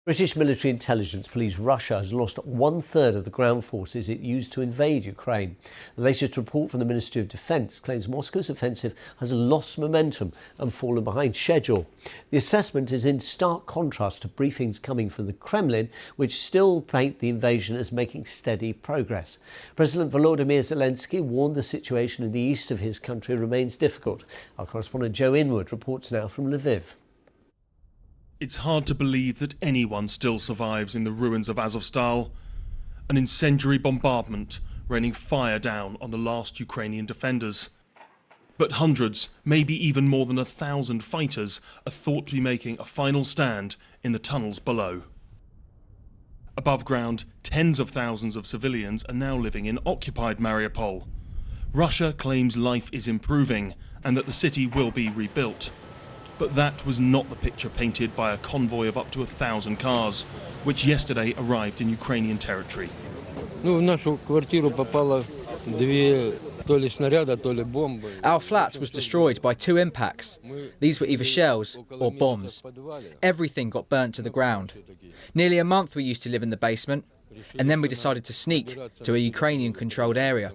British military intelligence believes Russia has lost 1/3 of the ground forces it used to invade Ukraine. The latest report from the Ministry of Defence claims Moscow's offensive has lost momentum and fallen behind schedule. The assessment is in stark contrast to briefings coming from the Kremlin, which still paint the invasion as making steady progress. President Volodymyr Zelensky warned the situation in the east of his country remains difficult. Our correspondent Joe Inwood reports now from Lviv. It's hard to believe that anyone still survives in the ruins of Azovstal. An incendiary bombardment raining fire down on the last Ukrainian defenders. But hundreds, maybe even more than 1,000 fighters are thought to be making a final stand in the tunnels below. Above ground, tens of thousands of civilians are now living in occupied Mariupol. Russia claims life is improving and that the city will be rebuilt. But that was not the picture painted by a convoy of up to 1,000 cars, which yesterday arrived in Ukrainian territory. Our flat was destroyed by 2 impacts. These were either shells or bombs. Everything got burnt to the ground. Nearly a month we used to live in the basement, and then we decided to sneak to a Ukrainian-controlled area.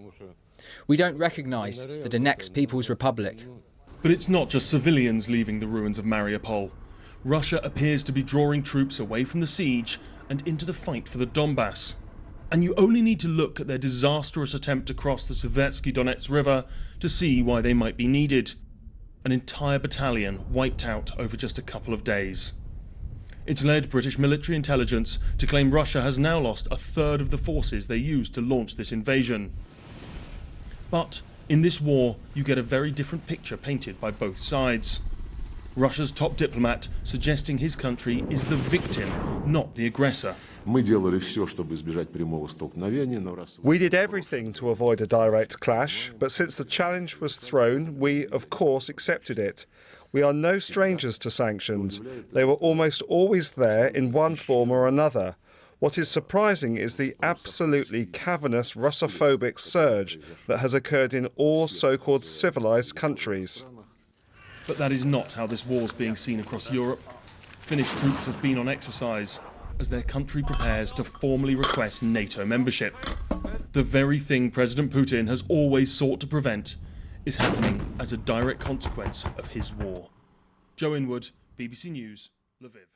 We don't recognise the Donetsk People's Republic. But it's not just civilians leaving the ruins of Mariupol. Russia appears to be drawing troops away from the siege and into the fight for the Donbas. And you only need to look at their disastrous attempt to cross the Svyetsky Donets River to see why they might be needed. An entire battalion wiped out over just a couple of days. It's led British military intelligence to claim Russia has now lost 1/3 of the forces they used to launch this invasion. But in this war, you get a very different picture painted by both sides. Russia's top diplomat suggesting his country is the victim, not the aggressor. We did everything to avoid a direct clash, but since the challenge was thrown, we, of course, accepted it. We are no strangers to sanctions. They were almost always there in one form or another. What is surprising is the absolutely cavernous Russophobic surge that has occurred in all so-called civilized countries. But that is not how this war's being seen across Europe. Finnish troops have been on exercise as their country prepares to formally request NATO membership. The very thing President Putin has always sought to prevent is happening as a direct consequence of his war. Joe Inwood, BBC News, Lviv.